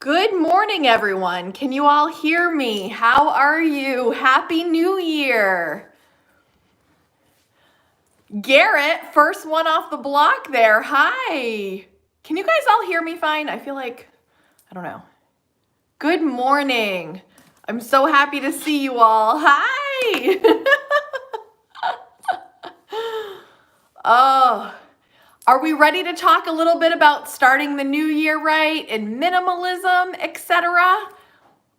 Good morning, everyone. Can you all hear me? How are you? Happy New Year. Garrett, first one off the block there. Hi. Can you guys all hear me fine? I feel like, I don't know. Good morning. I'm so happy to see you all. Hi. Oh, are we ready to talk a little bit about starting the new year right and minimalism, etc.?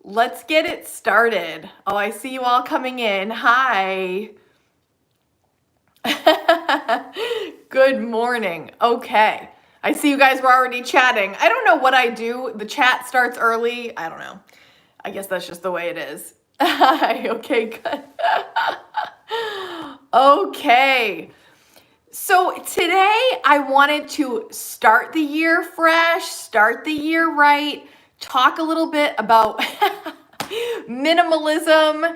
Let's get it started. Oh, I see you all coming in. Hi. Good morning. Okay. I see you guys were already chatting. I don't know what I do. The chat starts early. I don't know. I guess that's just the way it is. Hi. Okay, good. Okay. So today I wanted to start the year fresh, start the year right, talk a little bit about minimalism.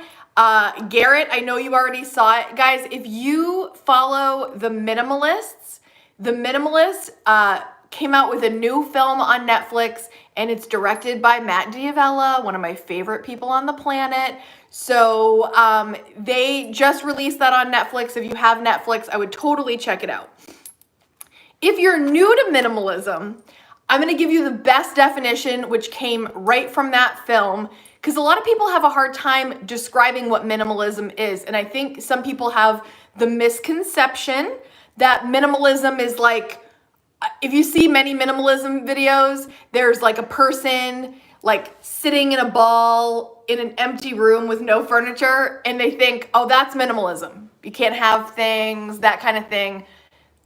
Garrett, I know you already saw it. Guys, if you follow the Minimalists came out with a new film on Netflix, and it's directed by Matt D'Avella, one of my favorite people on the planet. So they just released that on Netflix. If you have Netflix, I would totally check it out. If you're new to minimalism, I'm going to give you the best definition, which came right from that film, because a lot of people have a hard time describing what minimalism is. And I think some people have the misconception that minimalism is like, if you see many minimalism videos, there's like a person like sitting in a ball in an empty room with no furniture, and they think, oh, that's minimalism. You can't have things, that kind of thing.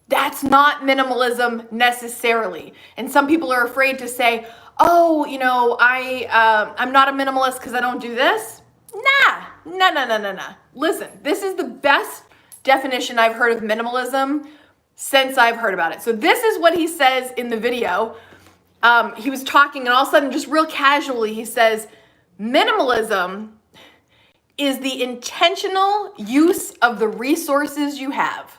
That's not minimalism necessarily. And some people are afraid to say, oh, you know, I'm not a minimalist because I don't do this. Nah. Listen, this is the best definition I've heard of minimalism since I've heard about it. So this is what he says in the video. He was talking, and all of a sudden, just real casually, he says, minimalism is the intentional use of the resources you have.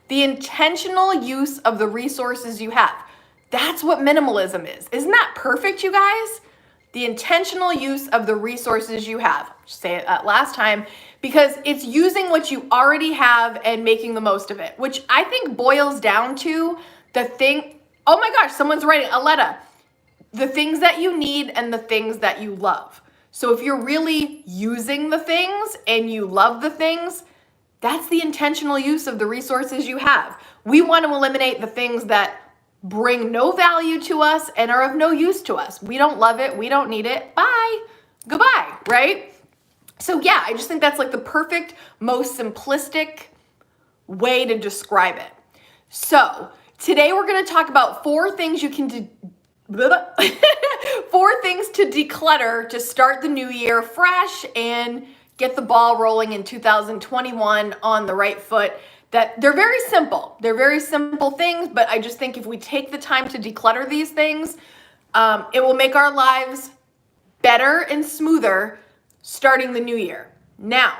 The intentional use of the resources you have. That's what minimalism is. Isn't that perfect, you guys? The intentional use of the resources you have. Just say it last time, because it's using what you already have and making the most of it, which I think boils down to the thing. Oh my gosh, someone's writing, Aletta, the things that you need and the things that you love. So if you're really using the things and you love the things, that's the intentional use of the resources you have. We want to eliminate the things that bring no value to us and are of no use to us. We don't love it. We don't need it. Bye. Goodbye, right? So yeah, I just think that's like the perfect, most simplistic way to describe it. So today we're going to talk about 4 things you can do. 4 things to declutter to start the new year fresh and get the ball rolling in 2021 on the right foot. That they're very simple. They're very simple things, but I just think if we take the time to declutter these things, it will make our lives better and smoother starting the new year. Now,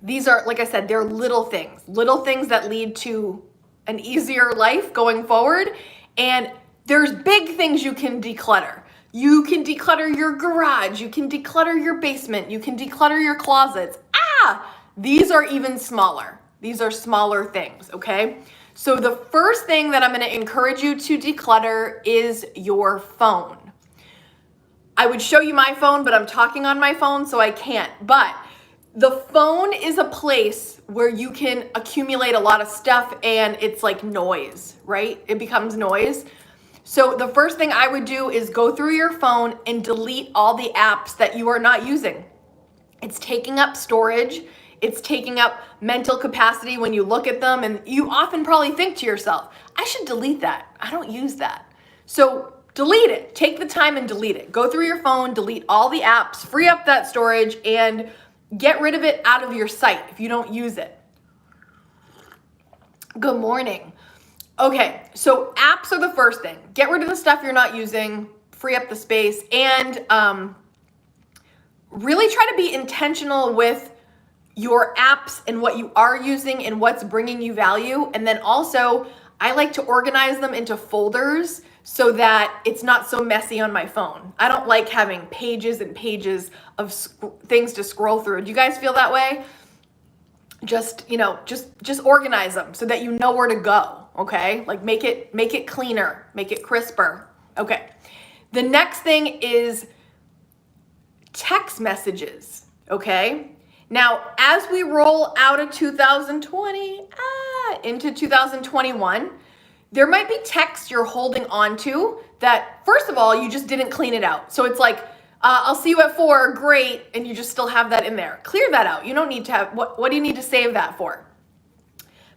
these are, like I said, they're little things that lead to an easier life going forward. And there's big things you can declutter. You can declutter your garage. You can declutter your basement. You can declutter your closets. These are even smaller. These are smaller things, okay? So the first thing that I'm going to encourage you to declutter is your phone. I would show you my phone, but I'm talking on my phone, so I can't. But the phone is a place where you can accumulate a lot of stuff, and it's like noise, right? It becomes noise. So the first thing I would do is go through your phone and delete all the apps that you are not using. It's taking up storage. It's taking up mental capacity when you look at them, and you often probably think to yourself, I should delete that. I don't use that. So delete it. Take the time and delete it. Go through your phone, delete all the apps, free up that storage, and get rid of it out of your sight if you don't use it. Good morning. Okay, so apps are the first thing. Get rid of the stuff you're not using, free up the space, and really try to be intentional with your apps and what you are using and what's bringing you value. And then also, I like to organize them into folders so that it's not so messy on my phone. I don't like having pages and pages of things to scroll through. Do you guys feel that way? Just, you know, just organize them so that you know where to go, okay? Like make it cleaner, make it crisper. Okay. The next thing is text messages, okay? Now, as we roll out of 2020 into 2021, there might be text you're holding on to that, first of all, you just didn't clean it out. So it's like, I'll see you at 4, great, and you just still have that in there. Clear that out. You don't need to have, what do you need to save that for?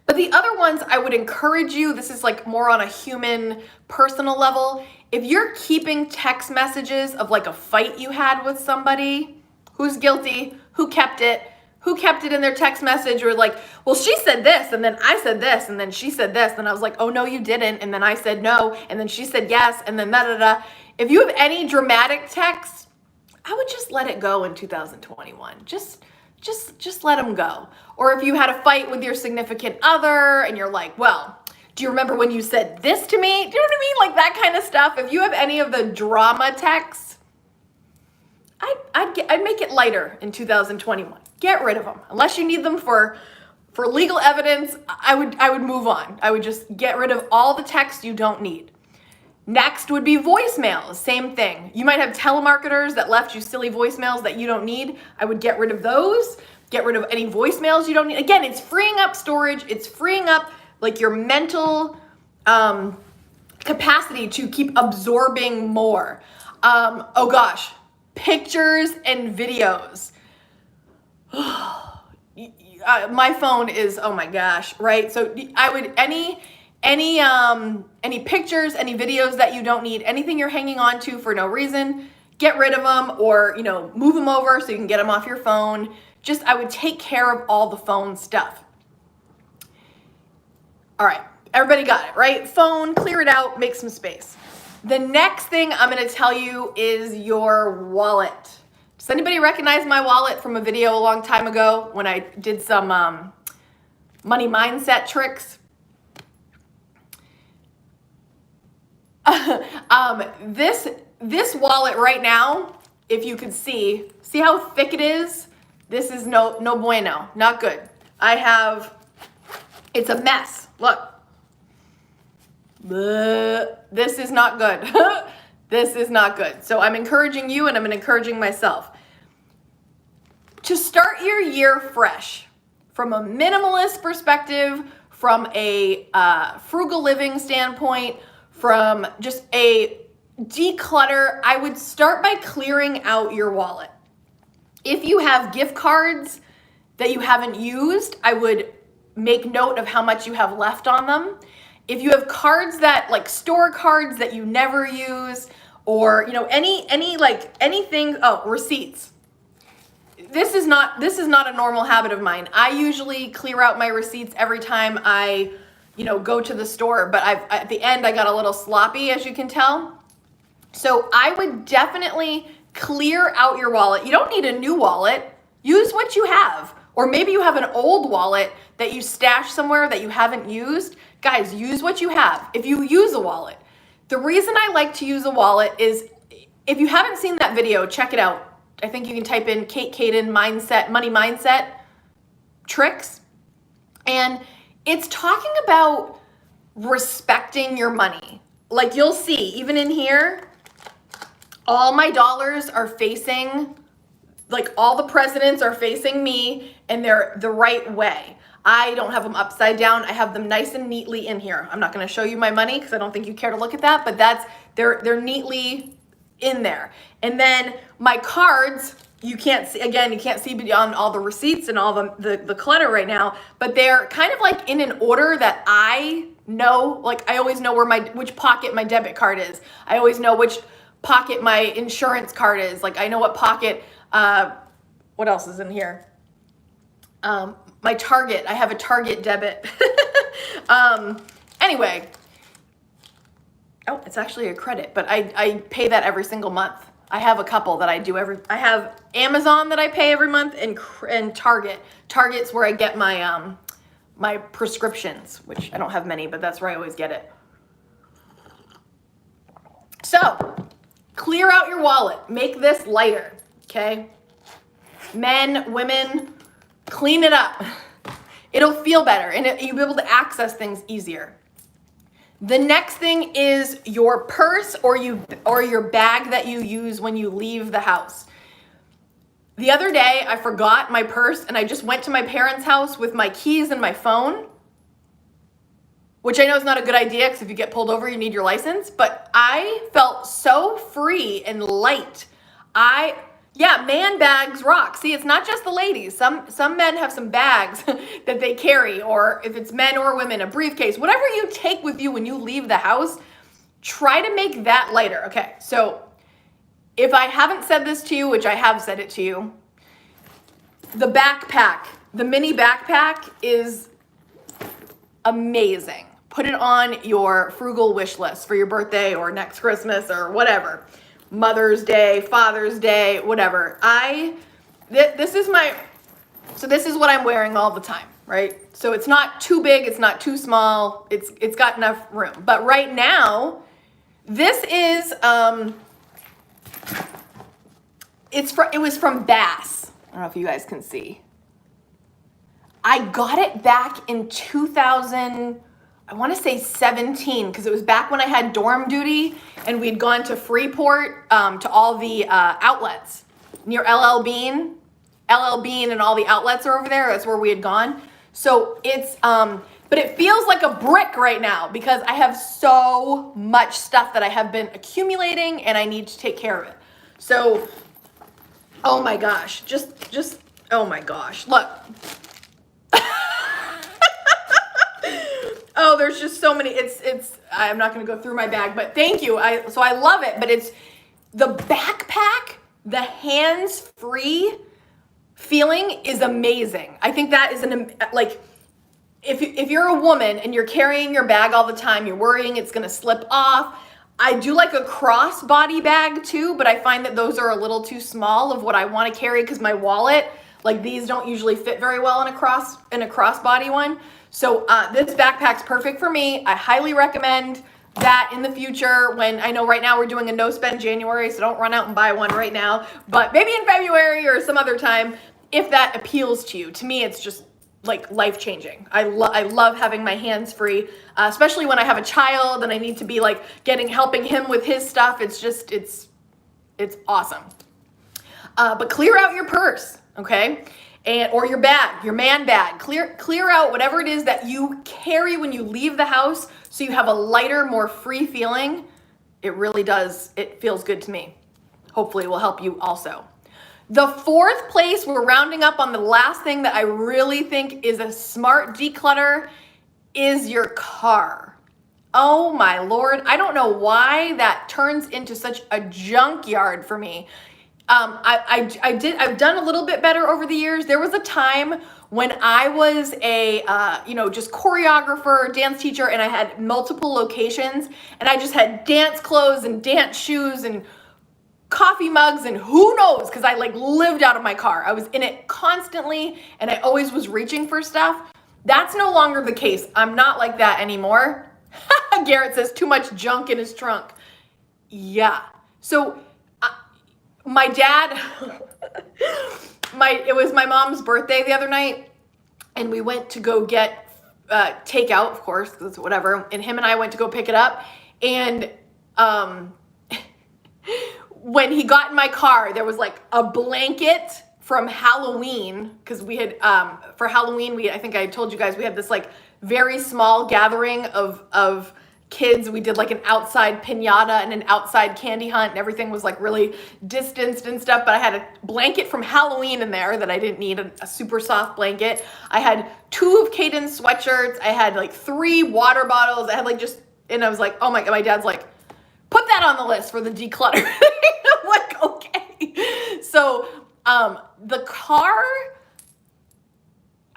But the other ones, I would encourage you, this is like more on a human, personal level. If you're keeping text messages of like a fight you had with somebody, who's guilty, who kept it in their text message, or like, well, she said this, and then I said this, and then she said this, and I was like, oh, no, you didn't, and then I said no, and then she said yes, and then da-da-da. If you have any dramatic text, I would just let it go in 2021. Just let them go. Or if you had a fight with your significant other and you're like, well, do you remember when you said this to me? Do you know what I mean? Like that kind of stuff. If you have any of the drama texts, I'd make it lighter in 2021. Get rid of them. Unless you need them for legal evidence, I would move on. I would just get rid of all the text you don't need. Next would be voicemails, same thing. You might have telemarketers that left you silly voicemails that you don't need. I would get rid of those, get rid of any voicemails you don't need. Again, it's freeing up storage, it's freeing up like your mental capacity to keep absorbing more. Oh gosh, pictures and videos. My phone is, oh my gosh, right? So I would, any pictures, any videos that you don't need, anything you're hanging on to for no reason, get rid of them, or, you know, move them over so you can get them off your phone. Just, I would take care of all the phone stuff. All right, everybody got it, right? Phone, clear it out, make some space. The next thing I'm gonna tell you is your wallet. Does anybody recognize my wallet from a video a long time ago when I did some money mindset tricks? This wallet right now, if you could see how thick it is. This is no bueno, not good. It's a mess. Look, this is not good. This is not good. So I'm encouraging you, and I'm encouraging myself to start your year fresh from a minimalist perspective, from a frugal living standpoint, from just a declutter. I would start by clearing out your wallet. If you have gift cards that you haven't used, I would make note of how much you have left on them. If you have cards that, like store cards that you never use, or, you know, anything, receipts. This is not a normal habit of mine. I usually clear out my receipts every time I, go to the store, but at the end I got a little sloppy, as you can tell. So I would definitely clear out your wallet. You don't need a new wallet. Use what you have. Or maybe you have an old wallet that you stashed somewhere that you haven't used. Guys, use what you have. If you use a wallet. The reason I like to use a wallet is, if you haven't seen that video, check it out. I think you can type in Kaden money mindset tricks. And it's talking about respecting your money. Like you'll see, even in here, all my dollars are facing, like all the presidents are facing me, and they're the right way. I don't have them upside down. I have them nice and neatly in here. I'm not going to show you my money because I don't think you care to look at that, but they're neatly in there. And then my cards, you can't see beyond all the receipts and all the clutter right now, but they're kind of like in an order that I know. Like I always know which pocket my debit card is. I always know which pocket my insurance card is. Like I know what pocket, what else is in here? My Target, I have a Target debit. Anyway, it's actually a credit, but I pay that every single month. I have a couple that I do I have Amazon that I pay every month, and Target. Target's where I get my, my prescriptions, which I don't have many, but that's where I always get it. So clear out your wallet. Make this lighter, okay? Men, women, clean it up. It'll feel better and you'll be able to access things easier. The next thing is your purse or your bag that you use when you leave the house. The other day, I forgot my purse and I just went to my parents' house with my keys and my phone, which I know is not a good idea because if you get pulled over, you need your license, but I felt so free and light. Yeah, man bags rock. See, it's not just the ladies. Some men have some bags that they carry, or if it's men or women, a briefcase, whatever you take with you when you leave the house, try to make that lighter. Okay, so if I haven't said this to you, which I have said it to you, the backpack, the mini backpack is amazing. Put it on your frugal wish list for your birthday or next Christmas or whatever. Mother's Day, Father's Day, whatever. This is what I'm wearing all the time, right? So it's not too big, it's not too small, it's got enough room. But right now, this is it was from Bass. I don't know if you guys can see. I got it back in 2000, I want to say 17, because it was back when I had dorm duty and we'd gone to Freeport to all the outlets near LL Bean and all the outlets are over there. That's where we had gone. So it's, but it feels like a brick right now because I have so much stuff that I have been accumulating and I need to take care of it. So, oh my gosh, just, oh my gosh, look. Oh, there's just so many. I'm not going to go through my bag, but thank you. So I love it, but it's the backpack, the hands-free feeling is amazing. I think that is like, if you're a woman and you're carrying your bag all the time, you're worrying it's going to slip off. I do like a crossbody bag too, but I find that those are a little too small of what I want to carry because my wallet, like these don't usually fit very well in a crossbody one. So this backpack's perfect for me. I highly recommend that in the future when I know right now we're doing a no spend January, so don't run out and buy one right now, but maybe in February or some other time if that appeals to you. To me, it's just like life-changing. I love having my hands free, especially when I have a child and I need to be like helping him with his stuff. It's just, it's awesome. But clear out your purse, okay? Or your bag, your man bag. Clear out whatever it is that you carry when you leave the house so you have a lighter, more free feeling. It really does. It feels good to me. Hopefully it will help you also. The fourth place, we're rounding up on the last thing that I really think is a smart declutter, is your car. Oh my Lord. I don't know why that turns into such a junkyard for me. I've done a little bit better over the years. There was a time when I was a, just choreographer, dance teacher, and I had multiple locations and I just had dance clothes and dance shoes and coffee mugs and who knows, because I like lived out of my car. I was in it constantly and I always was reaching for stuff. That's no longer the case. I'm not like that anymore. Garrett says too much junk in his trunk. Yeah. So my dad, it was my mom's birthday the other night and we went to go get takeout, of course, because whatever. And him and I went to go pick it up. And when he got in my car, there was like a blanket from Halloween, because we had, for Halloween, I think I told you guys, we had this like very small gathering of kids. We did like an outside piñata and an outside candy hunt and everything was like really distanced and stuff, but I had a blanket from Halloween in there that I didn't need, a super soft blanket. I had 2 of Kaden's sweatshirts. I had like 3 water bottles. I had like and I was like, oh my God, my dad's like, put that on the list for the declutter. I'm like, okay. So the car,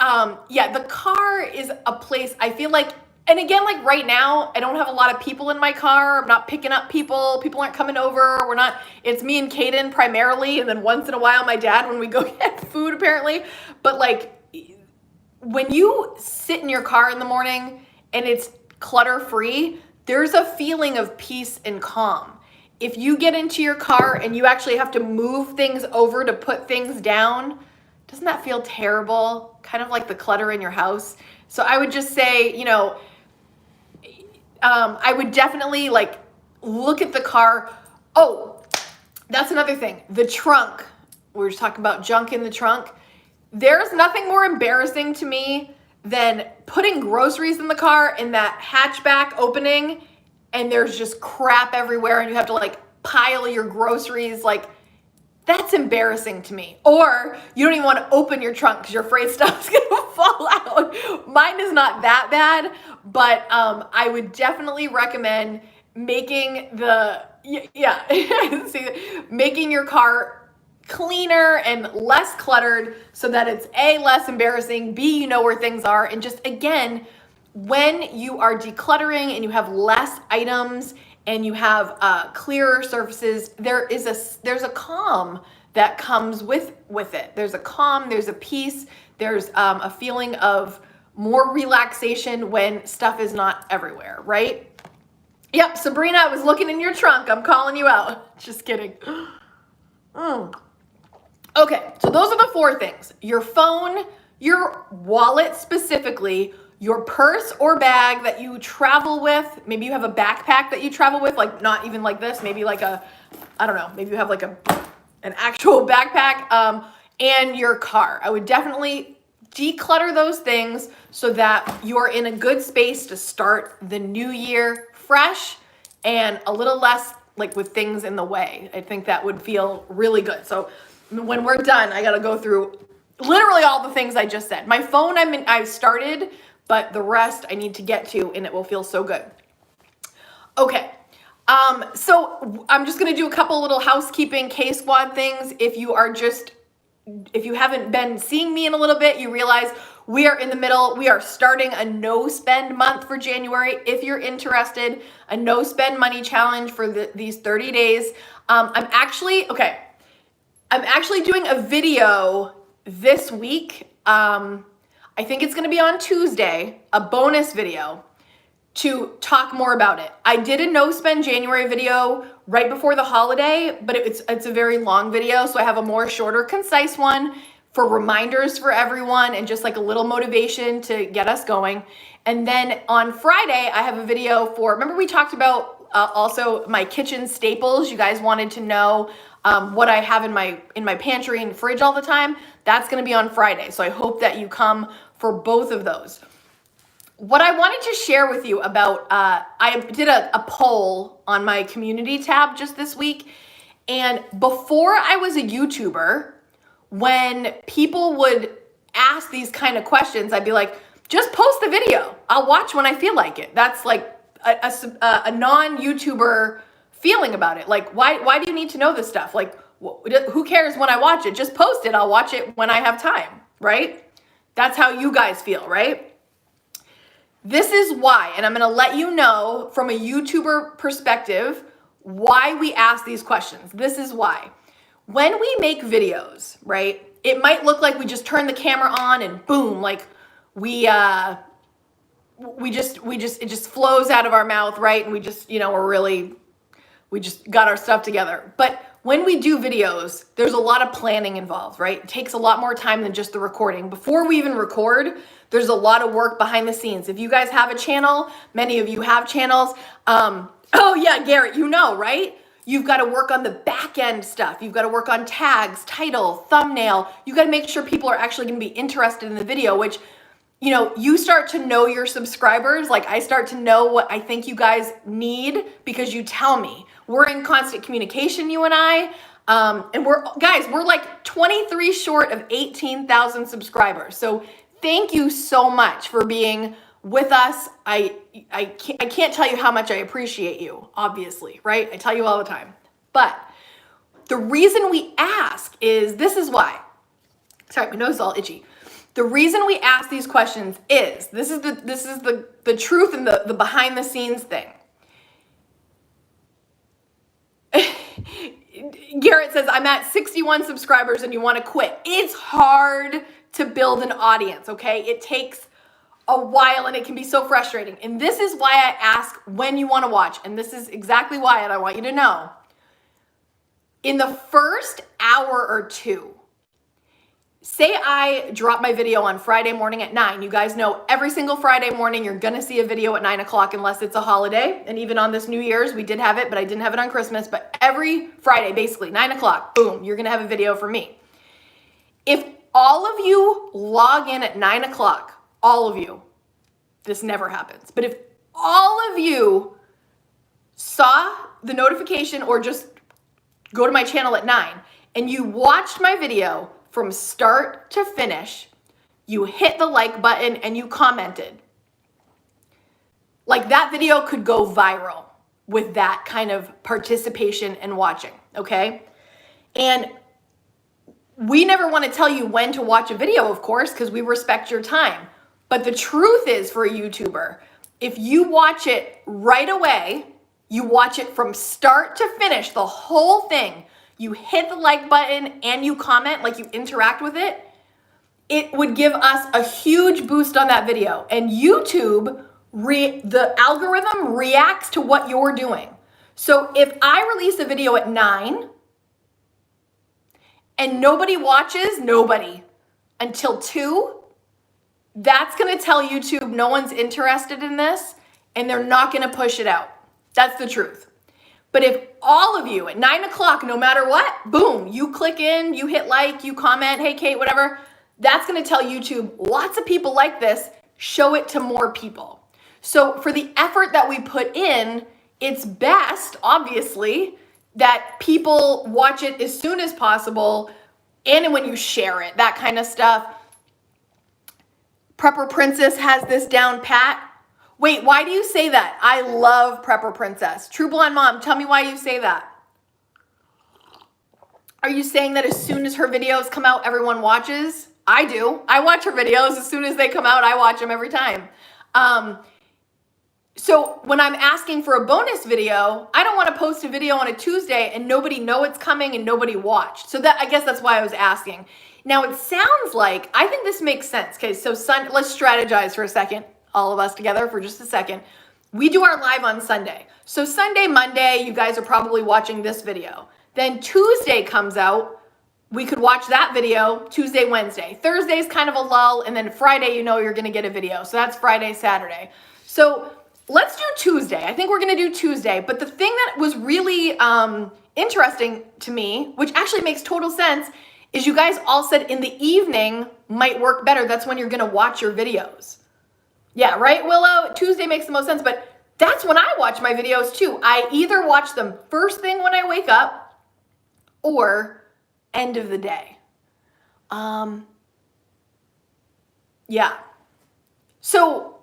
the car is a place I feel like, and again, like right now, I don't have a lot of people in my car. I'm not picking up people. People aren't coming over. It's me and Kaden primarily. And then once in a while, my dad when we go get food apparently. But like when you sit in your car in the morning and it's clutter free, there's a feeling of peace and calm. if you get into your car and you actually have to move things over to put things down, doesn't that feel terrible? Kind of like the clutter in your house. So I would just say, you know, I would definitely like look at the car. Oh, that's another thing. The trunk. We were just talking about junk in the trunk. There's nothing more embarrassing to me than putting groceries in the car in that hatchback opening and there's just crap everywhere and you have to like pile your groceries. Like, that's embarrassing to me. Or you don't even want to open your trunk because you're afraid stuff's gonna fall out. Mine is not that bad, but I would definitely recommend making making your car cleaner and less cluttered so that it's A, less embarrassing, B, you know where things are, and just again, when you are decluttering and you have less items and you have clearer surfaces, there's a calm that comes with it. There's a calm, there's a peace, there's a feeling of more relaxation when stuff is not everywhere, right? Yep, Sabrina, I was looking in your trunk. I'm calling you out. Just kidding. Okay, so those are the 4 things. Your phone, your wallet specifically, your purse or bag that you travel with. Maybe you have a backpack that you travel with, like not even like this, maybe like I don't know, maybe you have like an actual backpack, and your car. I would definitely declutter those things so that you're in a good space to start the new year fresh and a little less like with things in the way. I think that would feel really good. So when we're done, I got to go through literally all the things I just said. My phone, I've started, but the rest I need to get to, and it will feel so good. Okay. So I'm just going to do a couple little housekeeping KSQUAD things. If you haven't been seeing me in a little bit, you realize we are in the middle. We are starting a no spend month for January. If you're interested, a no spend money challenge for these 30 days. I'm actually doing a video this week. I think it's going to be on Tuesday, a bonus video to talk more about it. I did a no spend January video right before the holiday, but it's a very long video. So I have a more shorter, concise one for reminders for everyone and just like a little motivation to get us going. And then on Friday, I have a video remember we talked about also my kitchen staples. You guys wanted to know what I have in my pantry and fridge all the time. That's going to be on Friday. So I hope that you come for both of those. What I wanted to share with you about, I did a poll on my community tab just this week. And before I was a YouTuber, when people would ask these kind of questions, I'd be like, just post the video. I'll watch when I feel like it. That's like a non-YouTuber feeling about it. Like, why do you need to know this stuff? Like, who cares when I watch it? Just post it. I'll watch it when I have time, right? That's how you guys feel, right? This is why, and I'm going to let you know from a YouTuber perspective why we ask these questions. This is why. When we make videos, right, it might look like we just turn the camera on and boom, like it just flows out of our mouth, right? And we just, we just got our stuff together. But when we do videos, there's a lot of planning involved, right? It takes a lot more time than just the recording. Before we even record, there's a lot of work behind the scenes. If you guys have a channel, many of you have channels. Oh yeah, Garrett, right? You've got to work on the back end stuff. You've got to work on tags, title, thumbnail. You got to make sure people are actually going to be interested in the video, which, you start to know your subscribers. Like I start to know what I think you guys need because you tell me. We're in constant communication, you and I. And we're like 23 short of 18,000 subscribers. So thank you so much for being with us. I can't tell you how much I appreciate you, obviously, right? I tell you all the time. But the reason we ask is, this is why. Sorry, my nose is all itchy. The reason we ask these questions is, this is the truth and the behind the scenes thing. Garrett says, I'm at 61 subscribers and you want to quit. It's hard to build an audience, okay? It takes a while and it can be so frustrating. And this is why I ask when you want to watch. And this is exactly why, and I want you to know, in the first hour or two, say I drop my video on Friday morning at 9. You guys know every single Friday morning you're gonna see a video at 9 o'clock unless it's a holiday. And even on this New Year's, we did have it, but I didn't have it on Christmas. But every Friday, basically 9 o'clock, boom, you're gonna have a video from me. If all of you log in at 9 o'clock, all of you, this never happens, but if all of you saw the notification or just go to my channel at 9 and you watched my video from start to finish, you hit the like button and you commented, like that video could go viral with that kind of participation and watching, okay? And we never want to tell you when to watch a video, of course, because we respect your time. But the truth is, for a YouTuber, if you watch it right away, you watch it from start to finish, the whole thing, you hit the like button and you comment, like you interact with it, it would give us a huge boost on that video. And YouTube, the algorithm reacts to what you're doing. So if I release a video at 9 and nobody watches, until 2, that's gonna tell YouTube no one's interested in this and they're not gonna push it out. That's the truth. But if all of you at 9 o'clock, no matter what, boom, you click in, you hit like, you comment, hey Kate, whatever, that's gonna tell YouTube lots of people like this, show it to more people. So for the effort that we put in, it's best, obviously, that people watch it as soon as possible and when you share it, that kind of stuff. Prepper Princess has this down pat. Wait, why do you say that? I love Prepper Princess. True Blonde Mom, tell me why you say that. Are you saying that as soon as her videos come out, everyone watches? I do. I watch her videos. As soon as they come out, I watch them every time. So when I'm asking for a bonus video, I don't want to post a video on a Tuesday and nobody know it's coming and nobody watched. So I guess that's why I was asking. Now it sounds like, I think this makes sense. Okay, so let's strategize for a second. All of us together for just a second. We do our live on Sunday. So Sunday, Monday, you guys are probably watching this video. Then Tuesday comes out. We could watch that video Tuesday, Wednesday. Thursday's kind of a lull. And then Friday, you know you're going to get a video. So that's Friday, Saturday. So let's do Tuesday. I think we're going to do Tuesday. But the thing that was really interesting to me, which actually makes total sense, is you guys all said in the evening might work better. That's when you're going to watch your videos. Yeah, right, Willow? Tuesday makes the most sense, but that's when I watch my videos too. I either watch them first thing when I wake up or end of the day. Yeah. So,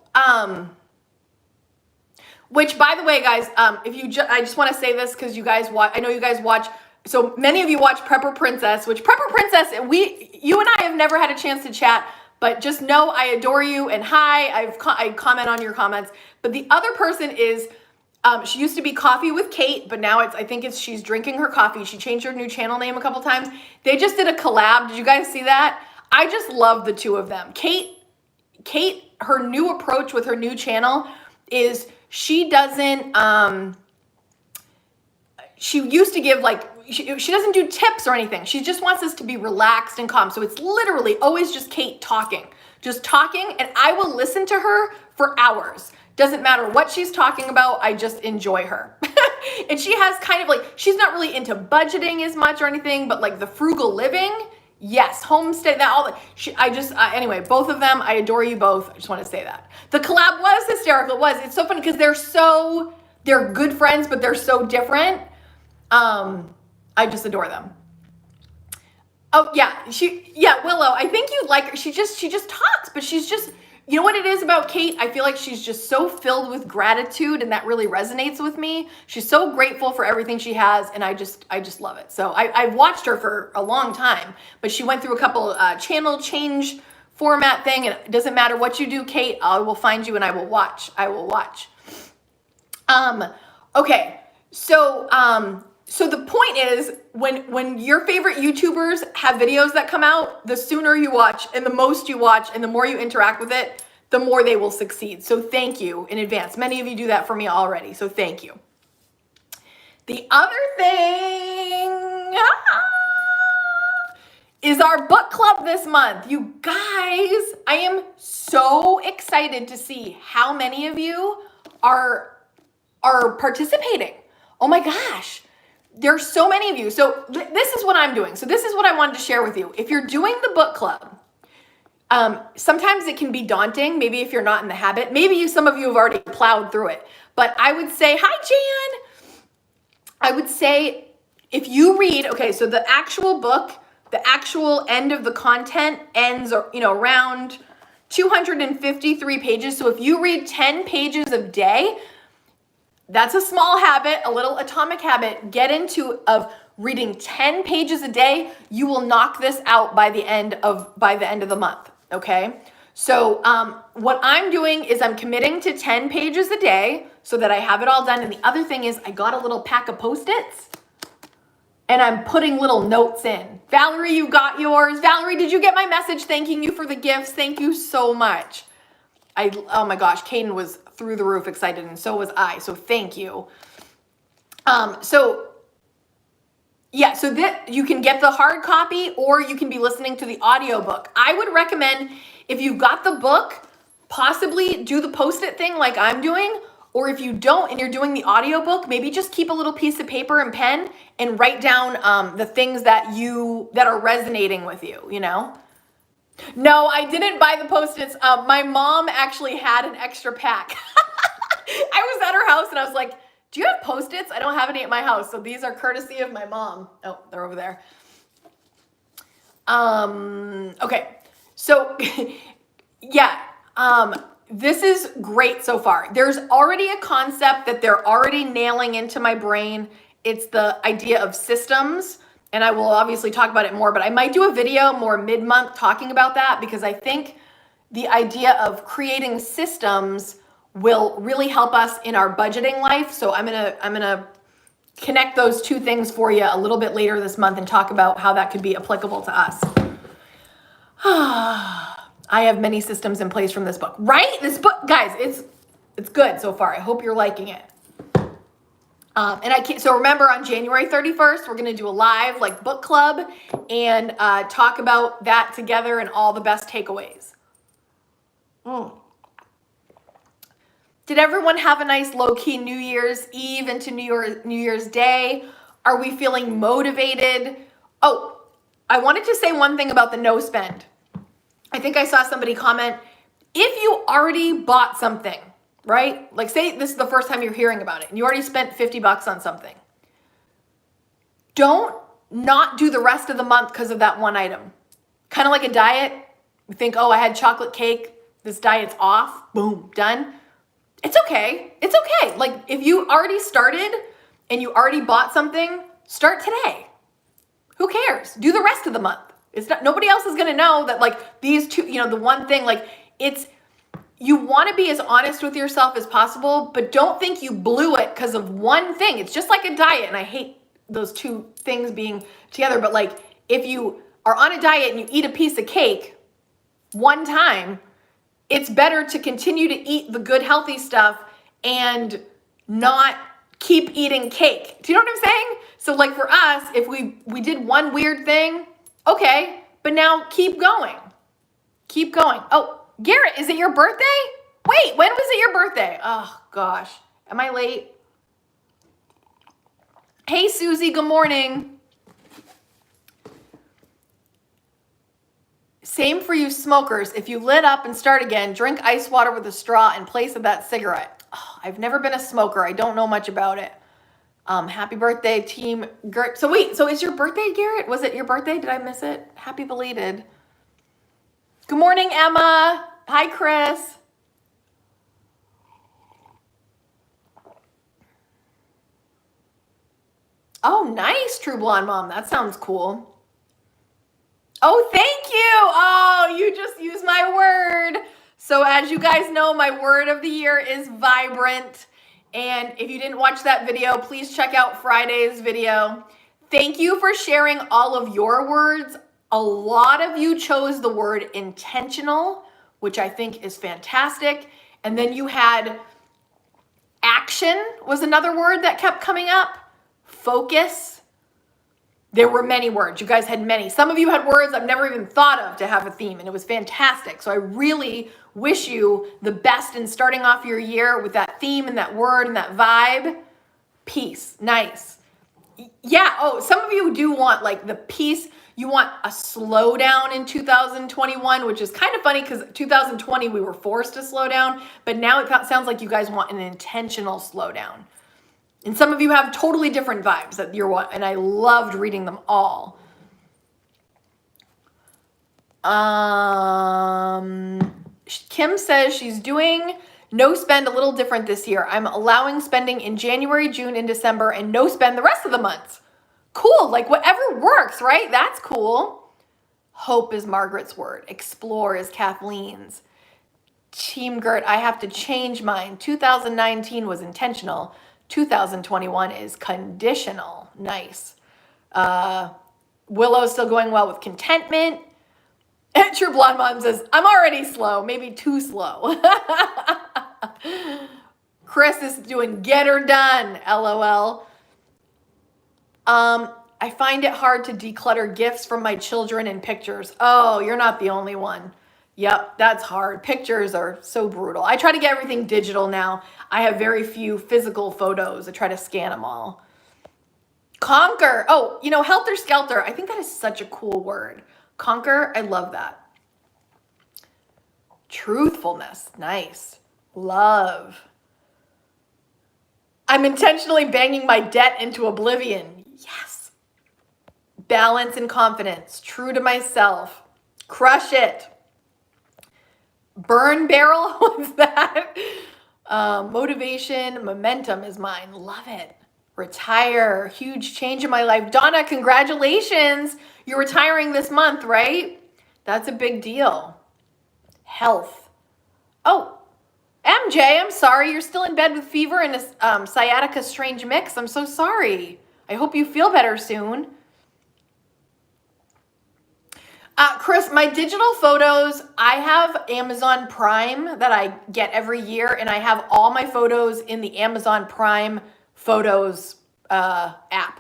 which by the way, guys, I just want to say this because you guys watch, I know you guys watch, so many of you watch Prepper Princess, which Prepper Princess, you and I have never had a chance to chat. But just know I adore you and hi, I comment on your comments. But the other person is, she used to be Coffee with Kate, but now I think she's drinking her coffee. She changed her new channel name a couple times. They just did a collab. Did you guys see that? I just love the two of them. Kate, her new approach with her new channel is she doesn't, she used to give she doesn't do tips or anything. She just wants us to be relaxed and calm. So it's literally always just Kate talking, and I will listen to her for hours. Doesn't matter what she's talking about. I just enjoy her. And she has kind of she's not really into budgeting as much or anything, but like the frugal living, yes, homestead, anyway, both of them, I adore you both. I just want to say that. The collab was hysterical. It's so funny because they're good friends, but they're so different. I just adore them. Oh yeah, Willow, I think you like her. She just talks, but she's just, you know what it is about Kate? I feel like she's just so filled with gratitude and that really resonates with me. She's so grateful for everything she has and I just love it. So I've watched her for a long time, but she went through a couple channel change format thing and it doesn't matter what you do, Kate, I will find you and I will watch. Okay, so the point is, when your favorite YouTubers have videos that come out, the sooner you watch and the most you watch and the more you interact with it, the more they will succeed. So thank you in advance. Many of you do that for me already, so thank you. The other thing is our book club this month. You guys, I am so excited to see how many of you are participating. Oh my gosh. There's so many of you. So this is what I'm doing. So this is what I wanted to share with you. If you're doing the book club, sometimes it can be daunting. Maybe if you're not in the habit, maybe some of you have already plowed through it. But I would say, hi, Jan. I would say if you read, okay, so the actual book, the actual end of the content ends, around 253 pages. So if you read 10 pages a day, that's a small habit, a little atomic habit. Get into of reading 10 pages a day. You will knock this out by the end of the month. Okay. So what I'm doing is I'm committing to 10 pages a day so that I have it all done. And the other thing is I got a little pack of Post-its and I'm putting little notes in. Valerie, you got yours. Valerie, did you get my message thanking you for the gifts? Thank you so much. Oh my gosh, Kaden was through the roof excited and so was I. So thank you. So that you can get the hard copy or you can be listening to the audiobook. I would recommend if you've got the book, possibly do the Post-it thing like I'm doing, or if you don't and you're doing the audiobook, maybe just keep a little piece of paper and pen and write down the things that are resonating with you, No, I didn't buy the Post-its. My mom actually had an extra pack. I was at her house and I was like, do you have Post-its? I don't have any at my house. So these are courtesy of my mom. Oh, they're over there. Okay. So this is great so far. There's already a concept that they're already nailing into my brain. It's the idea of systems. And I will obviously talk about it more, but I might do a video more mid-month talking about that because I think the idea of creating systems will really help us in our budgeting life. So I'm gonna connect those two things for you a little bit later this month and talk about how that could be applicable to us. I have many systems in place from this book, right? This book, guys, it's good so far. I hope you're liking it. So remember on January 31st, we're going to do a live book club and talk about that together and all the best takeaways. Did everyone have a nice low-key New Year's Eve into New Year's Day? Are we feeling motivated? Oh, I wanted to say one thing about the no spend. I think I saw somebody comment, if you already bought something, right? Like say this is the first time you're hearing about it and you already spent $50 on something. Don't not do the rest of the month because of that one item. Kind of like a diet. You think, oh, I had chocolate cake. This diet's off. Boom, done. It's okay. It's okay. Like if you already started and you already bought something, start today. Who cares? Do the rest of the month. It's not, nobody else is going to know that these two, the one thing, you want to be as honest with yourself as possible, but don't think you blew it because of one thing. It's just like a diet. And I hate those two things being together. But if you are on a diet and you eat a piece of cake one time, it's better to continue to eat the good, healthy stuff and not keep eating cake. Do you know what I'm saying? So for us, if we did one weird thing, okay, but now keep going. Keep going. Oh, Garrett, is it your birthday? Wait, when was it your birthday? Oh gosh, am I late? Hey Susie, good morning. Same for you smokers. If you lit up and start again, drink ice water with a straw in place of that cigarette. Oh, I've never been a smoker. I don't know much about it. Happy birthday, team. So wait, so is your birthday, Garrett? Was it your birthday? Did I miss it? Happy belated. Good morning, Emma. Hi, Chris. Oh, nice, True Blonde Mom. That sounds cool. Oh, thank you. Oh, you just used my word. So as you guys know, my word of the year is vibrant. And if you didn't watch that video, please check out Friday's video. Thank you for sharing all of your words. A lot of you chose the word intentional, which I think is fantastic. And then you had action was another word that kept coming up. Focus. There were many words. You guys had many. Some of you had words I've never even thought of to have a theme, and it was fantastic. So I really wish you the best in starting off your year with that theme and that word and that vibe. Peace. Nice. Yeah. Oh, some of you do want like the peace. You want a slowdown in 2021, which is kind of funny because 2020 we were forced to slow down, but now it sounds like you guys want an intentional slowdown. And some of you have totally different vibes that you're what, and I loved reading them all. Kim says she's doing no spend a little different this year. I'm allowing spending in January, June, and December, and no spend the rest of the months. Cool, like whatever works, right? That's cool. Hope is Margaret's word. Explore is Kathleen's. Team Gert, I have to change mine. 2019 was intentional. 2021 is conditional. Nice. Willow's still going well with contentment. True Blonde Mom says, I'm already slow, maybe too slow. Chris is doing get her done, LOL. I find it hard to declutter gifts from my children and pictures. Oh, you're not the only one. Yep, that's hard. Pictures are so brutal. I try to get everything digital now. I have very few physical photos. I try to scan them all. Conquer. Oh, you know, helter skelter. I think that is such a cool word. Conquer. I love that. Truthfulness. Nice. Love. I'm intentionally banging my debt into oblivion. Yes. Balance and confidence. True to myself. Crush it. Burn barrel. What's that? Motivation. Momentum is mine. Love it. Retire. Huge change in my life. Donna, congratulations. You're retiring this month, right? That's a big deal. Health. Oh, MJ, I'm sorry. You're still in bed with fever and a sciatica strange mix. I'm so sorry. I hope you feel better soon. Chris, my digital photos, I have Amazon Prime that I get every year, and I have all my photos in the Amazon Prime Photos app.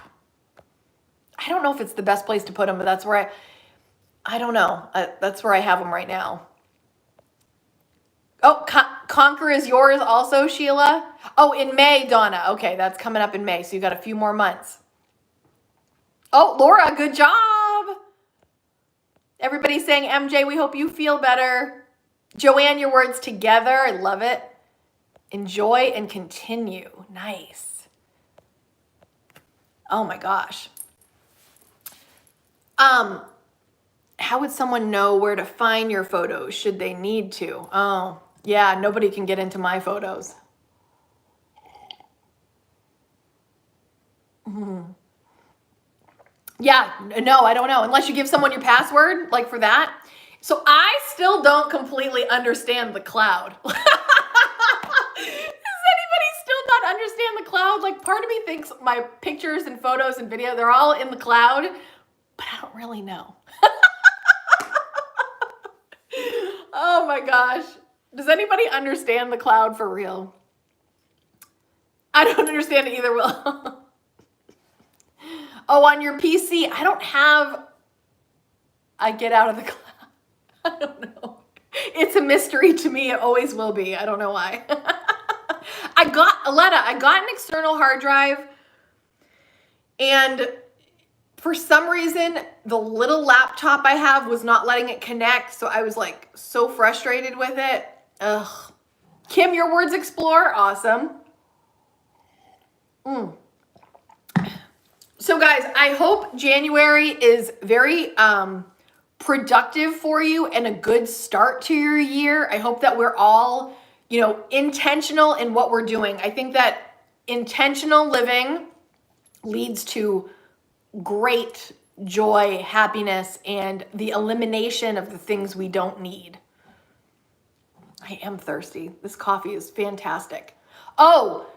I don't know if it's the best place to put them, but that's where I don't know. That's where I have them right now. Oh, Conquer is yours also, Sheila? Oh, in May, Donna. Okay, that's coming up in May, so you got a few more months. Oh, Laura, good job. Everybody's saying, MJ, we hope you feel better. Joanne, your words together. I love it. Enjoy and continue. Nice. Oh my gosh. How would someone know where to find your photos should they need to? Oh, yeah, nobody can get into my photos. Yeah, no, I don't know. Unless you give someone your password, like for that. So I still don't completely understand the cloud. Does anybody still not understand the cloud? Like part of me thinks my pictures and photos and video, they're all in the cloud, but I don't really know. Oh my gosh. Does anybody understand the cloud for real? I don't understand it either, Will. Oh, on your PC, I don't have, I get out of the cloud. I don't know. It's a mystery to me. It always will be. I don't know why. I got an external hard drive, and for some reason, the little laptop I have was not letting it connect, so I was like so frustrated with it. Ugh. Kim, your words explore. Awesome. So guys, I hope January is very productive for you and a good start to your year. I hope that we're all, intentional in what we're doing. I think that intentional living leads to great joy, happiness, and the elimination of the things we don't need. I am thirsty. This coffee is fantastic. Oh,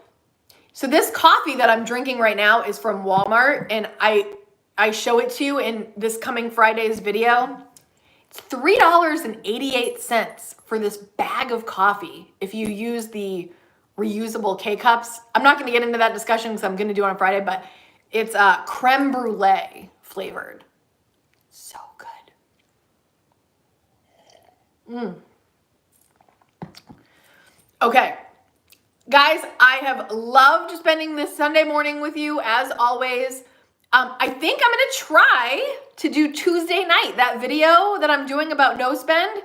so this coffee that I'm drinking right now is from Walmart, and I show it to you in this coming Friday's video. It's $3.88 for this bag of coffee if you use the reusable K-cups. I'm not going to get into that discussion because I'm going to do it on Friday, but it's creme brulee flavored. So good. Okay. Guys, I have loved spending this Sunday morning with you as always. I think I'm going to try to do Tuesday night, that video that I'm doing about no spend.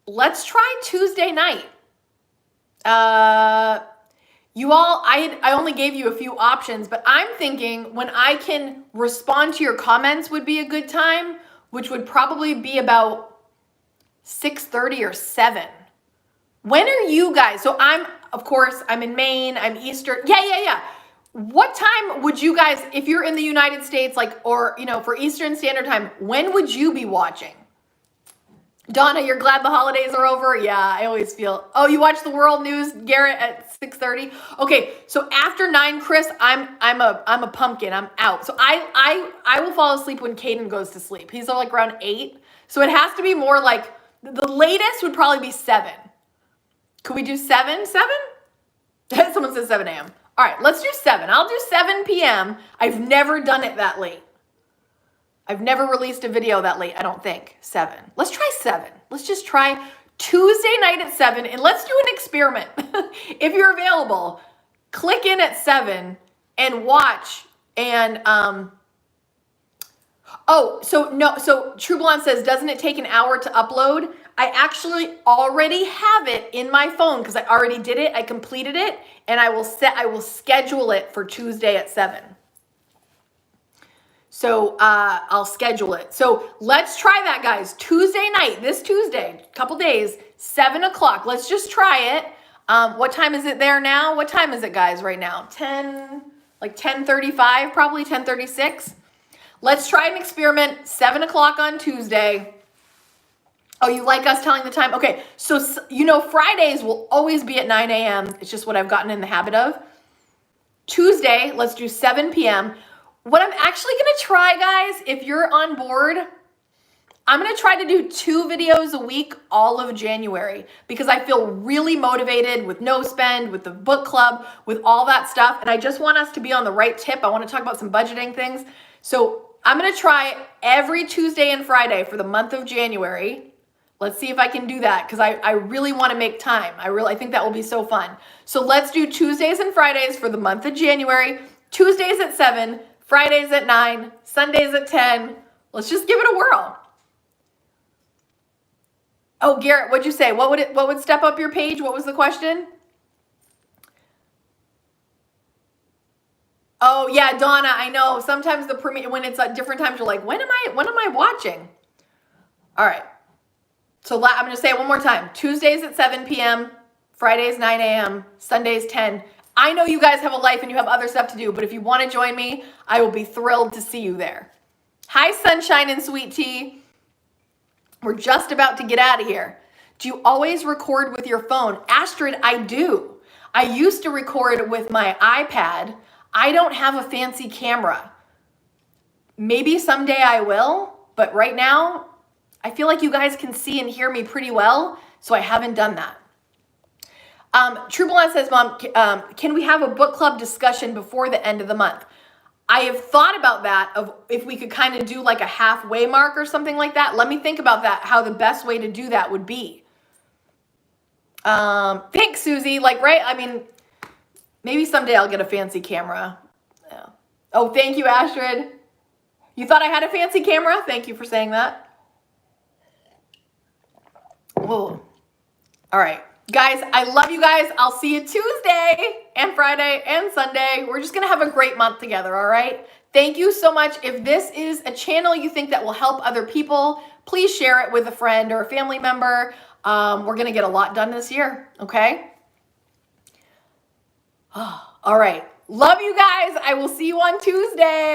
Let's try Tuesday night. You all, I only gave you a few options, but I'm thinking when I can respond to your comments would be a good time, which would probably be about 6:30 or 7. When are you guys? So of course, I'm in Maine, I'm Eastern. Yeah. What time would you guys, if you're in the United States, like, or, for Eastern Standard Time, when would you be watching? Donna, you're glad the holidays are over? Yeah, I always feel. Oh, you watch the world news, Garrett, at 6:30? Okay, so after 9, Chris, I'm a pumpkin. I'm out. So I will fall asleep when Kaden goes to sleep. He's like around 8. So it has to be more like, the latest would probably be 7. Could we do 7? 7? Someone says 7 a.m. All right, let's do 7. I'll do 7 p.m. I've never done it that late. I've never released a video that late, I don't think. 7. Let's try 7. Let's just try Tuesday night at 7, and let's do an experiment. If you're available, click in at 7 and watch. And so True Blonde says, doesn't it take an hour to upload? I actually already have it in my phone because I already did it. I completed it, and I will schedule it for Tuesday at 7. So I'll schedule it. So let's try that, guys. Tuesday night, this Tuesday, couple days, 7 o'clock. Let's just try it. What time is it there now? What time is it, guys, right now? 10:35, probably 10:36. Let's try an experiment, 7 o'clock on Tuesday. Oh, you like us telling the time? Okay, so Fridays will always be at 9 a.m. It's just what I've gotten in the habit of. Tuesday, let's do 7 p.m. What I'm actually going to try, guys, if you're on board, I'm going to try to do 2 videos a week all of January because I feel really motivated with no spend, with the book club, with all that stuff. And I just want us to be on the right tip. I want to talk about some budgeting things. So I'm going to try every Tuesday and Friday for the month of January. Let's see if I can do that because I really want to make time. I think that will be so fun. So let's do Tuesdays and Fridays for the month of January. Tuesdays at 7, Fridays at 9, Sundays at 10. Let's just give it a whirl. Oh, Garrett, what'd you say? What would step up your page? What was the question? Oh yeah, Donna, I know. Sometimes when it's at different times, you're like, when am I watching? All right. So I'm going to say it one more time. Tuesdays at 7 p.m., Fridays 9 a.m., Sundays 10. I know you guys have a life and you have other stuff to do, but if you want to join me, I will be thrilled to see you there. Hi, Sunshine and Sweet Tea. We're just about to get out of here. Do you always record with your phone? Astrid, I do. I used to record with my iPad. I don't have a fancy camera. Maybe someday I will, but right now, I feel like you guys can see and hear me pretty well, so I haven't done that. True Blonde says, Mom, can we have a book club discussion before the end of the month? I have thought about that, of if we could kind of do like a halfway mark or something like that. Let me think about that, how the best way to do that would be. Thanks, Susie. Maybe someday I'll get a fancy camera. Yeah. Oh, thank you, Astrid. You thought I had a fancy camera? Thank you for saying that. Whoa. All right. Guys, I love you guys. I'll see you Tuesday and Friday and Sunday. We're just going to have a great month together, all right? Thank you so much. If this is a channel you think that will help other people, please share it with a friend or a family member. We're going to get a lot done this year, okay? All right. Love you guys. I will see you on Tuesday.